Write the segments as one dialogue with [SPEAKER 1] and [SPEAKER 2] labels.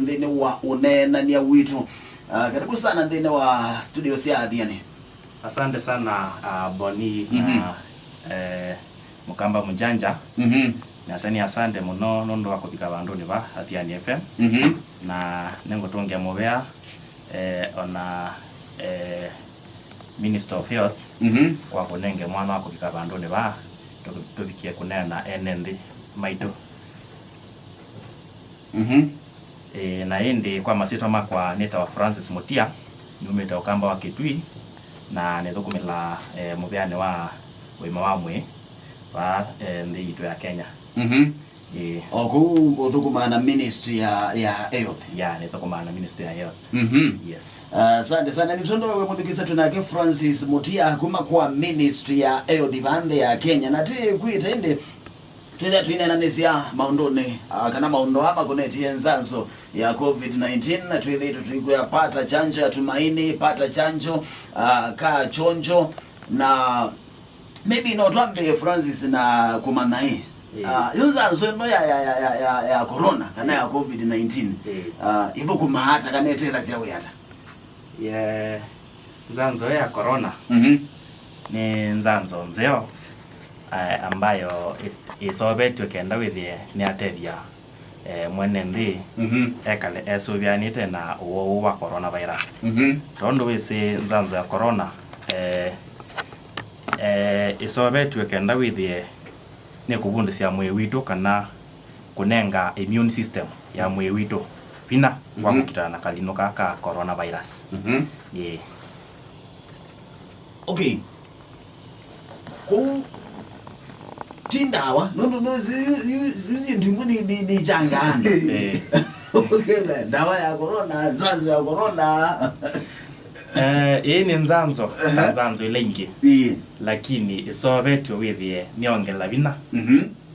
[SPEAKER 1] ndene wa unenania witu. Karibu sana ndene wa studio cia Athiani.
[SPEAKER 2] Asante sana Boni Mukamba Mujanja. Na asante muno nondo wako bika bandoni ba Athiani Fm. Na nengo tonge mobea ona Minister of Health kwa kunenge mwana wako bika bandoni ba tobikie kunena enenthi maido. Na indi kwa masito makwa neta wa Francis Mutia numeta ukamba wa Kitui na nethukumila muviani wa wima wa mwi wa nthi itu ya Kenya.
[SPEAKER 1] Oku uthukumana ministry ya health.
[SPEAKER 2] Ya nethukumana ministry ya health. Yes.
[SPEAKER 1] Asante sana nitondo wewe muthikisa tunake Francis Mutia kuma kwa ministry ya health bande ya Kenya na ti kwita inde twenda twinenanisia maundoni kana maundo ama kunetie nzanzo ya COVID-19 na twithitu twiguyapata chanjo ya tumaini, pata chanjo ka chonjo na maybe no twambe Francis na kumanai nzanzo no ya corona kana ya COVID-19 ibo kumahata kana etela sia uyata
[SPEAKER 2] nzanzo ya corona ni nzanzo nzeo ambayo isobetwe kenda withie ni atethia mwene nthi ekale esubianite na uwo wa coronavirus. Tondo wisi nzanzo ya corona isobetwe kenda withie ni kubundisia mwi witu kana kunenga immune system ya mwi witu pina wa kukitana kalino ka coronavirus.
[SPEAKER 1] Okay. Tindawa no zi ndingu ni jangana. Okay, dawa ya corona, nzanzo ya corona.
[SPEAKER 2] Hii ni nzanzo ile ingi. Lakini isobetwe withie niongela bina.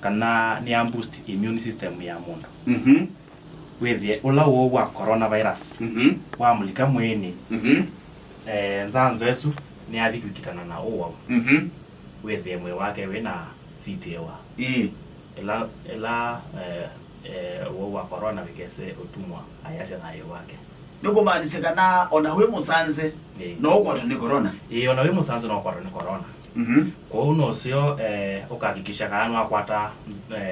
[SPEAKER 2] Kana ni boost immune system ya mundu. Withie ula wo wa coronavirus. Wa mulika mweni. Nzanzo esu ni athikitana na uwa. Withie mwe wake wina sitewa ela wa corona bikese utumwa ayase nayo wake
[SPEAKER 1] nuko manisekana ona we musanze no kwatu ni corona
[SPEAKER 2] ona we musanze no kwatu ni corona kwa uno sio ukahakikisha kana akwata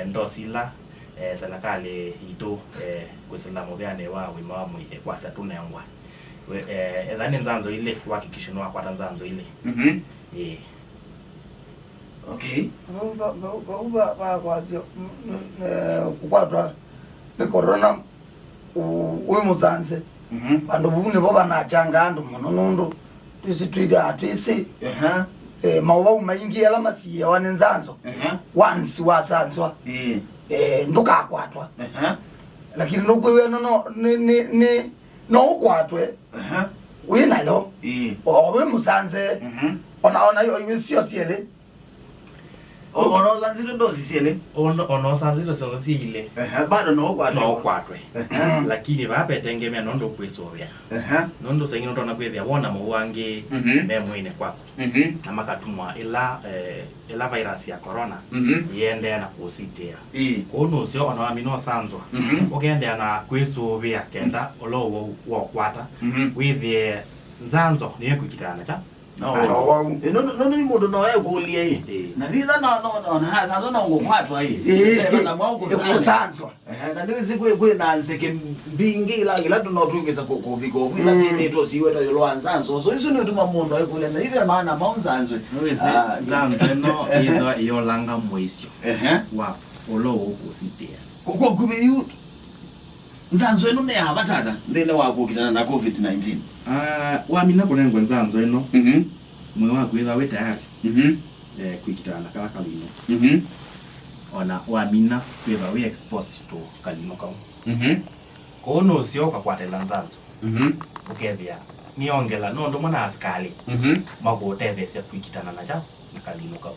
[SPEAKER 2] ndosila serikali itu kusela muviani wa wima wa mwi kwa satuna yangwa edhani nzanzo ile kuhakikisha no akwata nzanzo ile
[SPEAKER 1] Okay.
[SPEAKER 3] Kwazio kukwata ni corona we muzanze bandu bune boba na changa andu munonondo tisitwida atisi mawa maingi ala masiya wanenzanzo once wasanzwa nduka akwatwa lakini ndokwe no ukwatwe winayo we muzanze ona yo sio siele
[SPEAKER 1] ono zanzito dozi siele
[SPEAKER 2] ono zanzito so zile
[SPEAKER 1] bado no kwatwe
[SPEAKER 2] lakini bape tengemea nondo kwesoria nondo sengino ndona kwethia wona muwangi memwine kwako na makatumwa ila virus ya corona yende na kusitia ono sio ono amino sanzwa ogende na kwesoria kenda olo wo kwata withie nzanzo niye kukitana ta
[SPEAKER 1] no ni mudo no ekulie na thitha no na sanzo no ngokwatwa na mwangu
[SPEAKER 3] sanzo
[SPEAKER 1] na ndizi kwe na nseke mbingi la no tungeza kubiko kwila sine to siwe to lo anzanzo so iso ni tuma mundo ekule na hivi maana maunzanzo
[SPEAKER 2] zanzo no iyo langa moisio wa olo ukusitia
[SPEAKER 1] kwa kube yu nzanzo eno ne abatata ndene wako kitana na COVID-19
[SPEAKER 2] wamina kunengwa nzanzo eno mwe wako ila we tayari kwikitana kala kalino ona wamina kweba we exposed to kalino kao kono sio kakwatela nzanzo ukethia niongela no ndo mwana askali magotethesya kwikitana na cha na kalino kao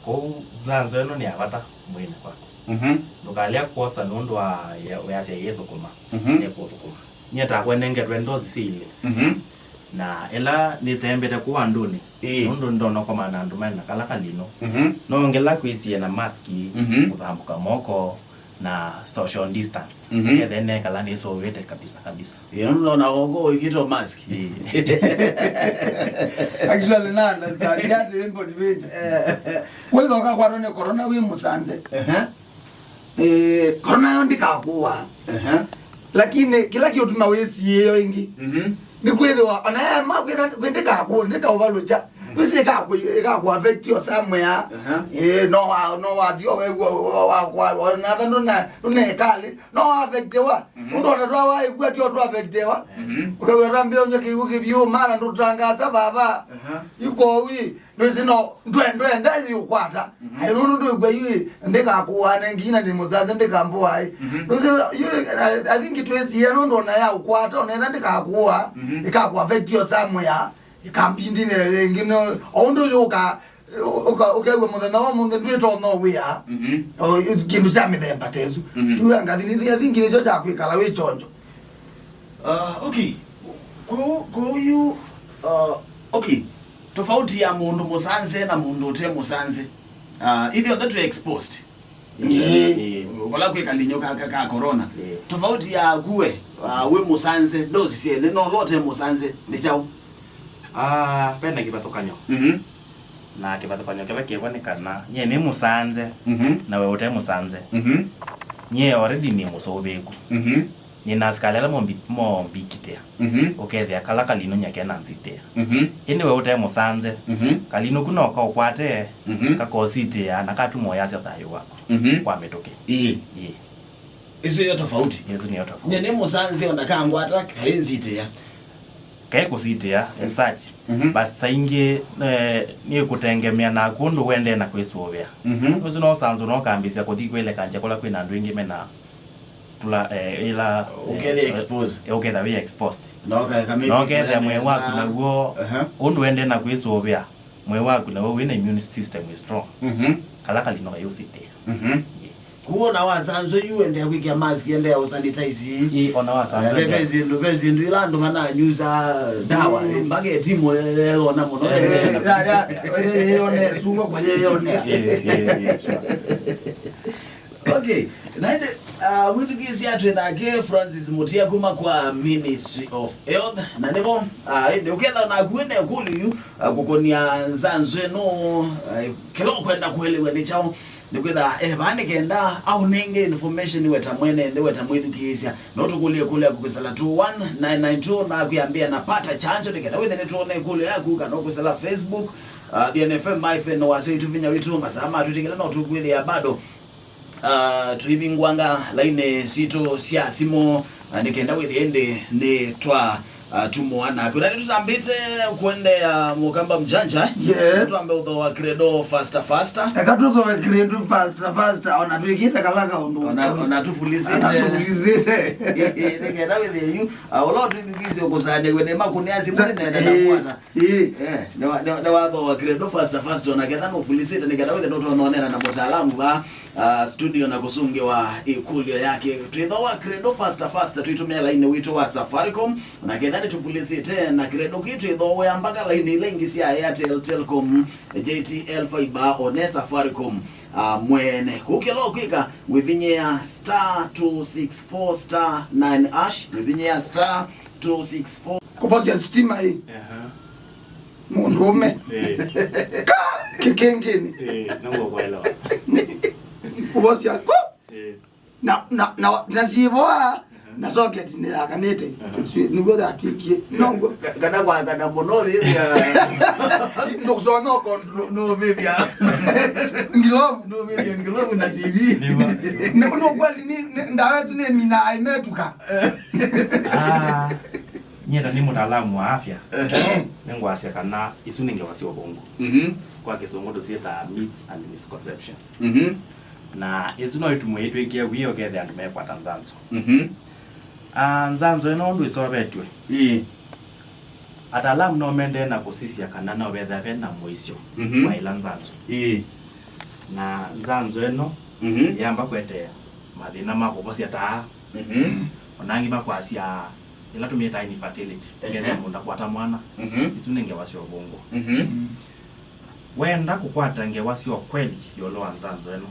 [SPEAKER 2] ko nzanzo eno ni abata mwene kwako ndokalia kosa nondo yase yeto kuma nepo tukuma nyeta kwenenge twendozi sile na ela nitembete kwa ndoni nondo ndono kwa manandu mana kala kalino no ngela kwisi na maski uthambuka moko na social distance ukethe ne kala ni so wete kabisa
[SPEAKER 1] unaona ogo ikito mask
[SPEAKER 3] actually na understand that info debate wewe kwa rone corona we musanze corona yo ndikakuwa lakini kila kitu tunawezi yeyo ingi ni kwethwa ona ma kwendeka ku ndeka overlocha wisi ka affect you somewhere no dio we wa na ndo na kali no affect wa ndo ndo wa igwe tio to affect wa ukawe rambio nyoki ukibyo mara ndo tangaza baba yuko wi wisi no ndwenda yukwata ai ndo igwe yu ndeka ku wana ngina ni muzaze ndeka mbo ai I think it was here ndo na ya ukwata ona ndeka kuwa ikaku affect you somewhere ikampindi ne ngino ondo yoka okay we mother na munde ndito no we are kindu cha mithe batezu you ngadini I think nijo cha kwikala we chonjo
[SPEAKER 1] okay ko you okay tofauti ya mundu musanze na mundu ute musanze either that we exposed wala kwikalinyo ka corona tofauti ya kuwe we musanze dozi sie no lote musanze ndichao
[SPEAKER 2] penda kibatokanyo na kibatokanyo kile kibonekana nye ni musanze na we ute musanze nye already ni musobeku ni nasikalela mombi kitea ukethe akala kalino nyake nanzitea indi we ute musanze kalino kuno ka ukwate kakosite ya nakatumo yase tayo wako kwa metoke
[SPEAKER 1] izo yo tofauti nye ni musanze onakangwa ata kainzitea
[SPEAKER 2] kai kusitia search but sainge ni kutengemea na kundu wende na kwisovya uzo no sanzo no kambisia kodi kwele kanje kola kwina ndu ingi mena tula ila
[SPEAKER 1] ukele expose
[SPEAKER 2] uketha we exposed
[SPEAKER 1] no
[SPEAKER 2] ketha mwe waku na guo kundu wende na kwisovya mwe waku na we na immune system is strong kala kali no yusite
[SPEAKER 1] kuona wasanzo you ende wiki mask ende ya sanitize
[SPEAKER 2] ona wasanzo
[SPEAKER 1] bezindu ilando mana nyuza dawa mbage timu ona muno
[SPEAKER 3] yone sumo kwa yone
[SPEAKER 1] okay naende withugizi atu na ke Francis Mutia kuma kwa Ministry of Health na nebo ende uketha na kuene kuli kukonia nzanzo no kilo kwenda kuelewa ni chao nikwetha bane kenda au nenge information weta mwene ende weta mwithukisya no tukulie kule kukusala 21992 na kuambia napata chanjo nikenda wethe netuone kule yaku kana kukusala Facebook DNFM Fm no wase tuvinya witu masama tutikela no tukwithia bado tuibingwanga line sito sia simo nikenda wethe ende ne twa tumuana kuna tutambite kwende mukamba mjanja tuambe udho wa credo faster
[SPEAKER 3] akatuko wa credo faster ona tuikita kalaka undu
[SPEAKER 1] ona tufulizite nige nawe the you olo tuigize okuzane kwene makuniazi mune nenda bwana ne wadho wa credo faster ona gedha mufulizite nige nawe the not onena na mtaalamu ba studio na kusunge wa ikulio yake tuidho wa credo faster tuitumia line wito wa Safaricom na gedha tufulizite na credo kitu idho we ambaka line lengi si Airtel Telcom JTL Fiber one Safaricom mwene kukelo kwika wivinyea *264 *9 wivinyea *264
[SPEAKER 3] kuposia stima hii mundume kikengeni
[SPEAKER 2] nango kwelewa
[SPEAKER 3] kuposia ko na siboa na socket ni akanete nigo da tiki nongo
[SPEAKER 1] kana monori ya
[SPEAKER 3] ndo kuzono control no bebia ngilo na TV no kwali ni ndawa tune mina aimetuka
[SPEAKER 2] nyeta ni mtaalamu wa afya nengo asia kana isuninge wasi obongo kwa kesongo dosieta myths and misconceptions na isuno itumwe itwekia wiyo gethe andu mekwata nzanzo nzanzo eno ndu isobetwe ataalamu no mende na kusisia kana no betha bena moisyo wa ila nzanzo na nzanzo eno yamba kwete mathina makubosia taa onangi makwasia ila tumita infertility gethe munda kwata mwana isunenge wasyo bongo wenda kukwata nge wasyo kweli yolo nzanzo eno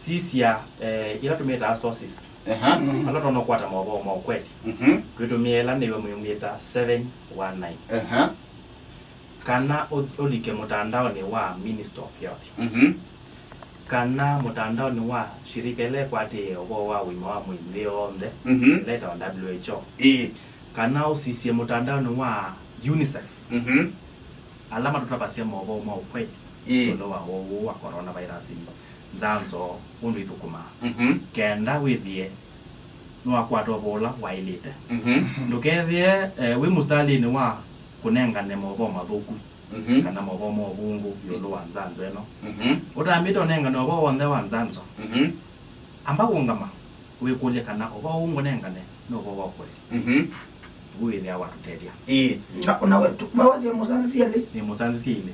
[SPEAKER 2] sisia ila tumeta sources ala tono kwata mobo mo kweli tutumia ni wemuyumita 719 kana olike mutandao ni wa Minister of Health kana mutandao ni wa shirika ile kwate obo wa wima wa mwimbe onde leta wa WHO kana usisi mutandao ni wa UNICEF alama tutapasia mobo mo kweli ndo wa coronavirus nzanzo undu ithukuma kenda withie no kwata bola wailite ndukethie wi mustali ni wa kunengane mobo mathuku kana mobo mo bungu yolo wa nzanzo eno utamito nengane obo wonde wa nzanzo amba ungama wi kulia kana obo ungu nengane no obo kweli withia watuteria
[SPEAKER 3] na wetu bawazi musanzi yale
[SPEAKER 2] ni musanzi ile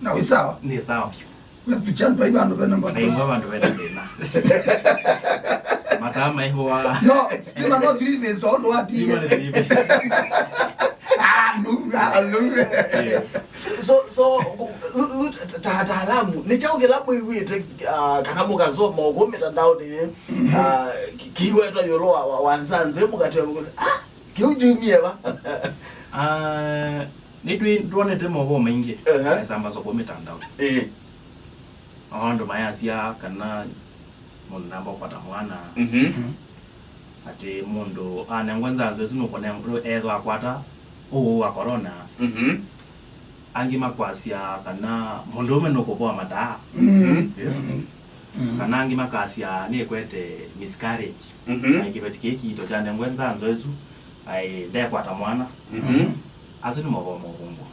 [SPEAKER 3] na wisawa
[SPEAKER 2] ni sawa
[SPEAKER 3] kwa pichani pa ibando bena mbona
[SPEAKER 2] ai mwa bandu bena matama ihwa
[SPEAKER 3] no stima no drive so ndo ati lunga
[SPEAKER 1] so taalamu nichaukela bwite kana mukazoma uko mitandao ni kiwetwa yolo wa nzanzo emukati wa kiujumie ba
[SPEAKER 2] nitwi ndonete mobo maingi samba so ko mitandao ndo mayasia kana mundu namba kwata mwana ati mundu anengwenza zino kone ezo akwata wa corona angi makwasia kana mundu umeno kupoa mata kana angi makasia ni kwete miscarriage angi betikeki to jane ngwenza nzoezu ai de kwata mwana azini mobo mo bungu